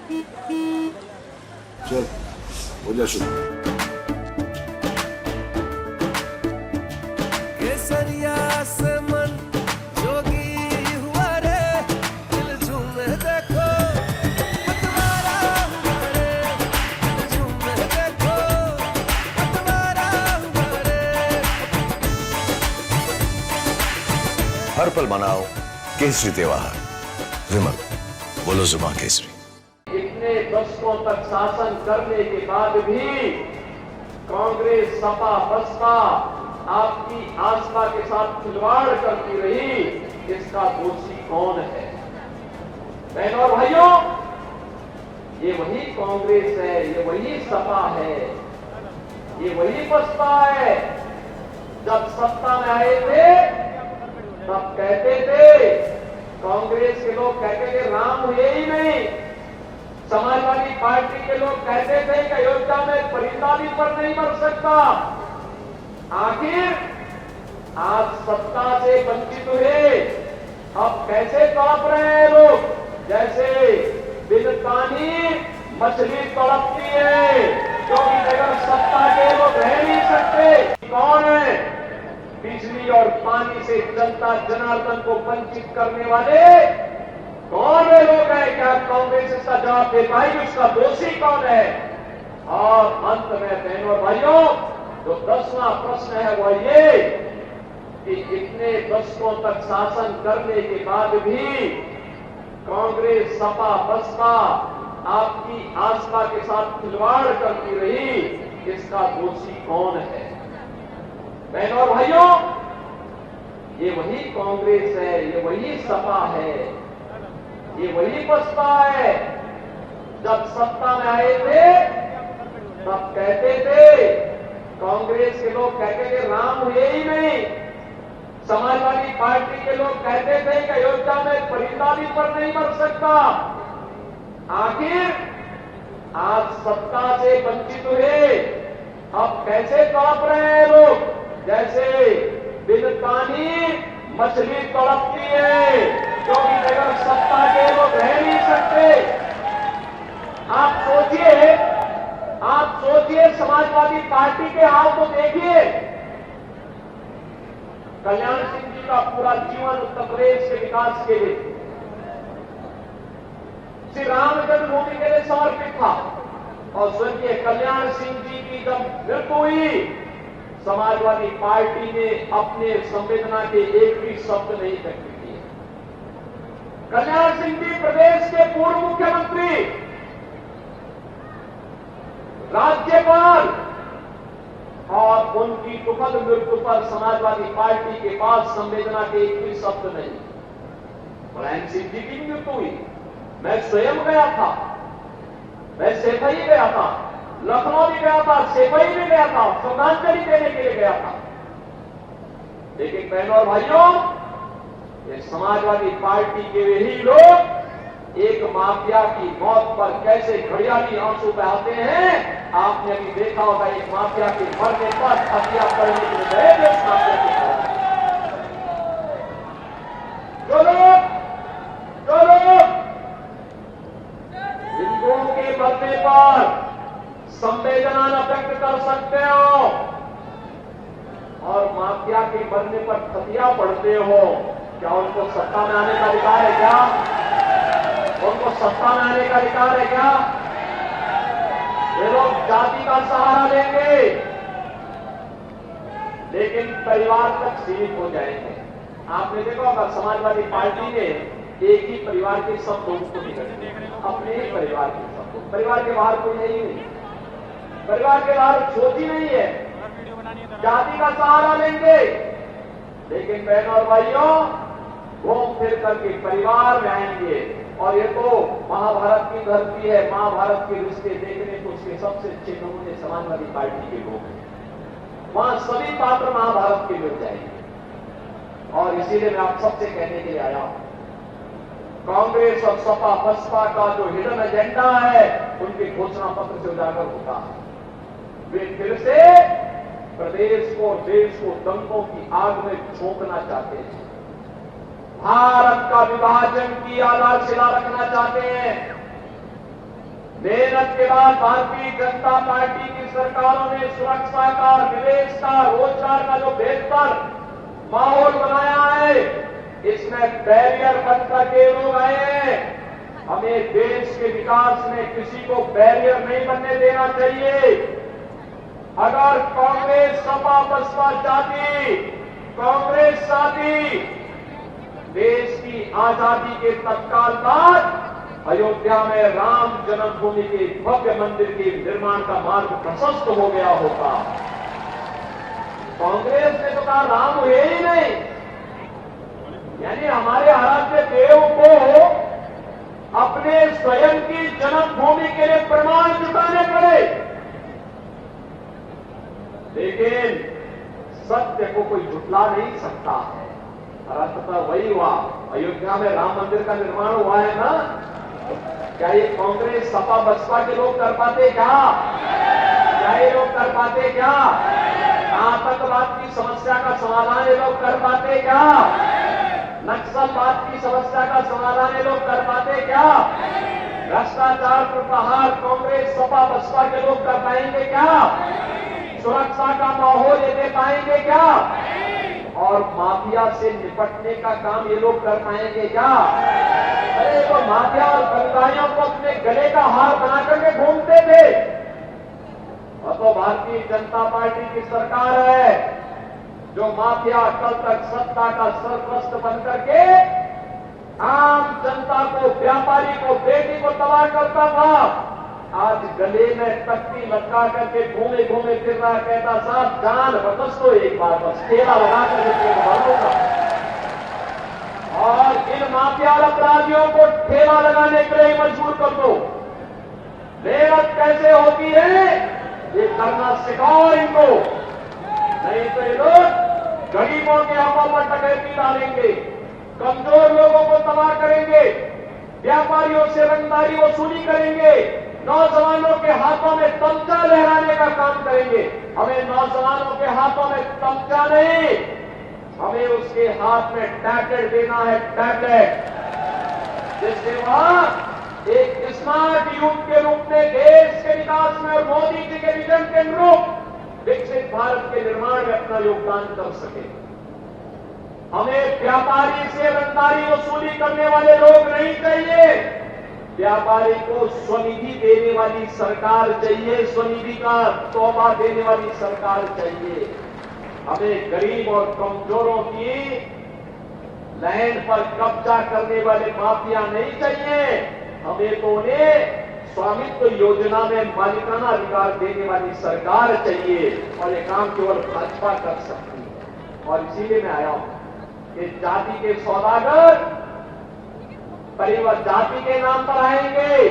चल हो जा शुरू। केसरिया से मन जोगी हुआ रे, दिल झूमे देखो पतवारा हुआ रे, दिल झूमे देखो पतवारा हुआ रे। हर पल मनाओ केसरी त्योहार। विमल, बोलो जुबान केसरी। इतने दशकों तक शासन करने के बाद भी कांग्रेस, सपा, बसपा आपकी आस्था के साथ खिलवाड़ करती रही, इसका दोषी कौन है? बहनों और भाइयों, ये वही कांग्रेस है, ये वही सपा है, ये वही बसपा है। जब सत्ता में आए थे तब कहते थे, कांग्रेस के लोग कहते थे राम हुए ही नहीं, समाजवादी पार्टी के लोग कहते थे कि अयोध्या में परिंदा भी पर नहीं मर सकता। आखिर आज सत्ता से वंचित हुए, अब कैसे तड़प रहे हैं लोग? जैसे बिन पानी मछली तड़पती है, क्योंकि अगर सत्ता के लोग रह नहीं सकते। कौन है बिजली और पानी से जनता जनार्दन को वंचित करने वाले? कौन वे लोग हैं? क्या कांग्रेस इसका जवाब दे पाएगी? उसका दोषी कौन है? और अंत में बहनों और भाइयों, जो 10वां प्रश्न है वो ये कि इतने दशकों तक शासन करने के बाद भी कांग्रेस, सपा, बसपा आपकी आस्था के साथ खिलवाड़ करती रही, इसका दोषी कौन है? बहनों और भाइयों, ये वही कांग्रेस है, ये वही सपा है, ये वही बसपा है। जब सत्ता में आए थे तब कहते थे, कांग्रेस के लोग कहते थे राम हुए ही नहीं, समाजवादी पार्टी के लोग कहते थे कि अयोध्या में परिंदा भी पर नहीं मर सकता। आखिर आज सत्ता से वंचित हुए, अब कैसे तड़प रहे हैं लोग? जैसे बिन पानी मछली तड़पती है, क्योंकि अगर सत्ता के लोग रह नहीं सकते। आप सोचिए समाजवादी पार्टी के हाल को देखिए। कल्याण सिंह जी का पूरा जीवन उत्तर प्रदेश के विकास के लिए, श्री राम जन्मभूमि के लिए समर्पित था। और स्वर्गीय कल्याण सिंह जी की जब मृत्यु हुई, समाजवादी पार्टी ने अपने संवेदना के एक भी शब्द नहीं व्यक्त किए। कल्याण सिंह जी प्रदेश के पूर्व मुख्यमंत्री, राज्यपाल, और उनकी दुखद मृत्यु पर समाजवादी पार्टी के पास संवेदना के एक भी शब्द नहीं। मुलायम सिंह जी की मृत्यु हुई, मैं स्वयं गया था, मैं सेफई गया था, लखनऊ भी गया था, सेफई भी गया था, श्रद्धांजलि देने के लिए गया था। लेकिन बहनों और भाइयों, ये समाजवादी पार्टी के यही लोग एक माफिया की मौत पर कैसे घड़ियाली आंसू बहाते हैं। आपने अभी देखा होगा, एक माफिया के मरने पर हत्या करने के लिए गए थे इस माफिया के खिलाफ। जो लोग हिंदुओं के मरने पर संवेदना न व्यक्त कर सकते हो और माफिया के मरने पर खतिया पढ़ते हो, क्या उनको सत्ता में आने का अधिकार है? क्या उनको सत्ता में आने का अधिकार है? क्या ये लोग जाति का सहारा लेंगे, लेकिन परिवार तक सीमित हो जाएंगे। आपने देखा होगा, समाजवादी पार्टी ने एक ही परिवार के सब लोगों को निकलते, अपने ही परिवार के सब लोग, परिवार के बाहर कोई है ही नहीं, परिवार के बाहर सोच ही नहीं है, जाति का सहारा लेंगे। लेकिन बहनों और भाइयों, घूम फिर करके परिवार में आएंगे। और ये तो महाभारत की धरती है, महाभारत के रिश्ते देखने को उसके सबसे अच्छे नमूने समाजवादी पार्टी के लोग हैं। वहां सभी पात्र महाभारत के मिल जाएंगे। और इसीलिए मैं आप सबसे कहने के लिए आया हूं, कांग्रेस और सपा बसपा का जो हिडन एजेंडा है, उनके घोषणा पत्र से उजागर होता है। वे फिर से प्रदेश को, देश को दंगों की आग में झोंकना चाहते हैं, भारत का विभाजन की आधारशिला रखना चाहते हैं। मेहनत के बाद भारतीय जनता पार्टी की सरकारों ने सुरक्षा का, निवेश का, रोजगार का जो बेहतर माहौल बनाया है, इसमें बैरियर बन करके लोग आए हैं। हमें देश के विकास में किसी को बैरियर नहीं बनने देना चाहिए। अगर कांग्रेस सपा बसपा चाहती, कांग्रेस चाहती देश की आजादी के तत्काल बाद अयोध्या में राम जन्मभूमि के भव्य मंदिर के निर्माण का मार्ग प्रशस्त हो गया होता। कांग्रेस ने तो कहा राम हुए ही नहीं, यानी हमारे आराध्य देव को अपने स्वयं की जन्मभूमि के लिए प्रमाण जुटाने पड़े। लेकिन सत्य को कोई जुटला नहीं सकता है। अर्थतः वही हुआ, अयोध्या में राम मंदिर का निर्माण हुआ है ना। क्या ये कांग्रेस सपा बसपा के लोग कर पाते क्या? क्या ये लोग कर पाते क्या? आतंकवाद की समस्या का समाधान ये लोग कर पाते क्या? नक्सलवाद की समस्या का समाधान ये लोग कर पाते क्या? भ्रष्टाचार पर प्रहार कांग्रेस सपा बसपा के लोग कर पाएंगे क्या? सुरक्षा का माहौल ये दे पाएंगे क्या? और माफिया से निपटने का काम ये लोग कर पाएंगे क्या? अरे वो माफिया और बदमाशियों को अपने गले का हार बना करके घूमते थे। और तो भारतीय जनता पार्टी की सरकार है जो माफिया कल तक सत्ता का सरपरस्त बन करके आम जनता को, व्यापारी को, बेटी को तबाह करता था। आज गले में तख्ती लटका करके घूमे घूमे फिर रहा, कहता साहब जान बदस दो एक बार, बस ठेला लगा करके भरोगा। और इन माफिया अपराधियों को ठेला लगाने के लिए मजबूर कर दो। मेहनत कैसे होती है ये करना सिखाओ इनको, नहीं तो ये लोग गरीबों के हाथों पर डकैती डालेंगे, कमजोर लोगों को तबाह करेंगे, व्यापारियों से रंगदारी वसूली करेंगे, नौजवानों के हाथों में तमचा लहराने का काम करेंगे। हमें नौजवानों के हाथों में तमचा नहीं, हमें उसके हाथ में टैबलेट देना है, टैबलेट, जिससे वह एक स्मार्ट यूथ के रूप में देश के विकास में और मोदी जी के विजन के अनुरूप विकसित भारत के निर्माण में अपना योगदान कर सके। हमें व्यापारी से रंगदारी वसूली करने वाले लोग नहीं चाहिए। व्यापारी को स्वनिधि देने वाली सरकार चाहिए, स्वनिधि का तोहफा देने वाली सरकार चाहिए। हमें गरीब और कमजोरों की लैंड पर कब्जा करने वाले माफिया नहीं चाहिए। हमें तो उन्हें स्वामित्व योजना में मालिकाना अधिकार देने वाली सरकार चाहिए, और ये काम केवल भाजपा कर सकती है। और इसीलिए मैं आया हूं कि जाति के सौदागर परिवार जाति के नाम पर आएंगे,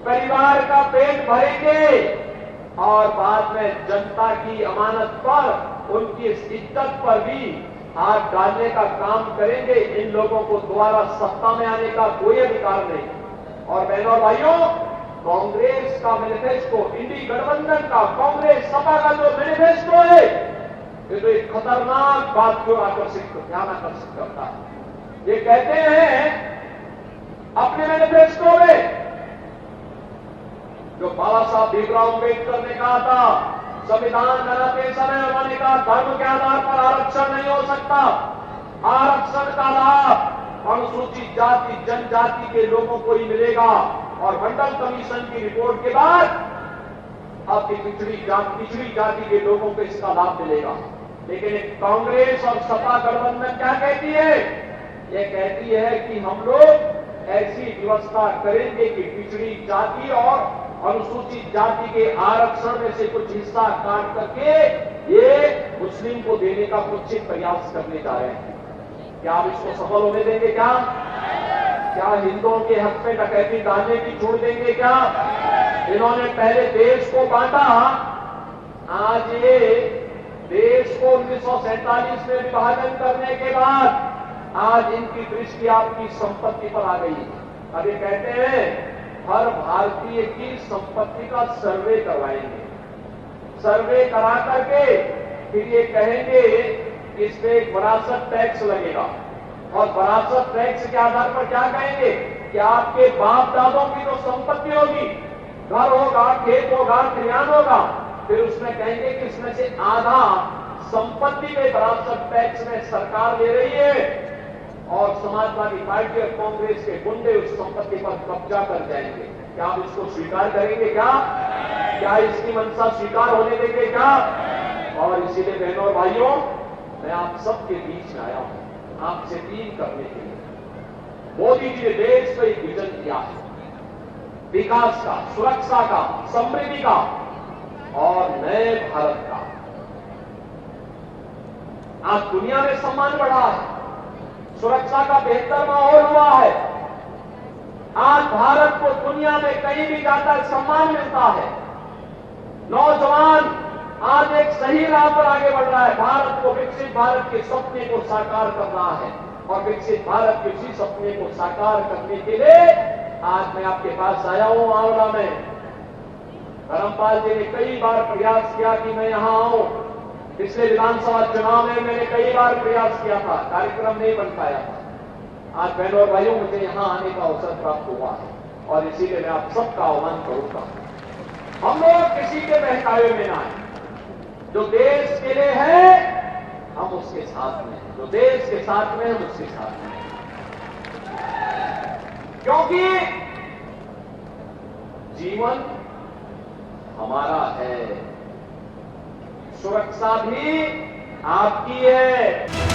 परिवार का पेट भरेंगे और बाद में जनता की अमानत पर, उनकी इज्जत पर भी हाथ डालने का काम करेंगे। इन लोगों को दोबारा सत्ता में आने का कोई अधिकार नहीं। और बहनों और भाइयों, कांग्रेस का मैनिफेस्टो, इंडी गठबंधन का, कांग्रेस सपा का जो मैनिफेस्टो है, ये तो एक खतरनाक बात को ध्यान आकर्षित करता है। ये कहते हैं अपने मैनिफेस्टो में, जो बाबा साहब भीमराव अम्बेडकर ने कहा था, संविधान बनाते समय उन्होंने कहा धर्म के आधार पर आरक्षण नहीं हो सकता, आरक्षण का लाभ अनुसूचित जाति जनजाति के लोगों को ही मिलेगा। और मंडल कमीशन की रिपोर्ट के बाद अब पिछड़ी जाति के लोगों को इसका लाभ मिलेगा। लेकिन कांग्रेस और सपा गठबंधन क्या कहती है? ये कहती है कि हम लोग ऐसी व्यवस्था करेंगे कि पिछड़ी जाति और अनुसूचित जाति के आरक्षण में से कुछ हिस्सा काट करके ये मुस्लिम को देने का कुछ प्रयास करने जा रहे हैं। क्या आप इसको सफल होने देंगे? क्या हिंदुओं के हक में डकैती डालने की छूट देंगे? क्या इन्होंने पहले देश को बांटा, आज ये देश को 1947 में विभाजन करने के बाद आज इनकी दृष्टि आपकी संपत्ति पर आ गई। अब ये कहते हैं हर भारतीय की संपत्ति का सर्वे करवाएंगे, सर्वे करा करके फिर ये कहेंगे इस पे एक विरासत टैक्स लगेगा। और विरासत टैक्स के आधार पर क्या कहेंगे कि आपके बाप दादों की जो संपत्ति होगी घर होगा, खेत होगा, खलिहान होगा, फिर उसमें कहेंगे कि इसमें से आधा संपत्ति पे विरासत टैक्स में सरकार ले रही है और समाजवादी पार्टी और कांग्रेस के गुंडे उस संपत्ति पर कब्जा कर जाएंगे। क्या आप इसको स्वीकार करेंगे? क्या इसकी मंशा स्वीकार होने देंगे? क्या? और इसीलिए बहनों और भाइयों, मैं आप सबके बीच में आया हूं आपसे अपील करने के लिए। मोदी जी ने देश को एक विजन दिया है, विकास का, सुरक्षा का, समृद्धि का और नए भारत का। आज दुनिया में सम्मान बढ़ा है, सुरक्षा का बेहतर माहौल हुआ है। आज भारत को दुनिया में कहीं भी जाकर सम्मान मिलता है। नौजवान आज एक सही राह पर आगे बढ़ रहा है। भारत को, विकसित भारत के सपने को साकार कर रहा है और विकसित भारत के उसी सपने को साकार करने के लिए आज मैं आपके पास आया हूं आंवला में। धर्मपाल जी ने कई बार प्रयास किया कि मैं यहां आऊं। पिछले विधानसभा चुनाव में मैंने कई बार प्रयास किया था, कार्यक्रम नहीं बन पाया था। आज बहनों और भाइयों, मुझे यहां आने का अवसर प्राप्त हुआ है और इसीलिए मैं आप सबका आह्वान करूंगा, हम लोग किसी के बहकावे में ना आए। जो देश के लिए है हम उसके साथ में हैं, जो देश के साथ में हम उसके साथ में हैं। क्योंकि जीवन हमारा है, सुरक्षा भी आपकी है।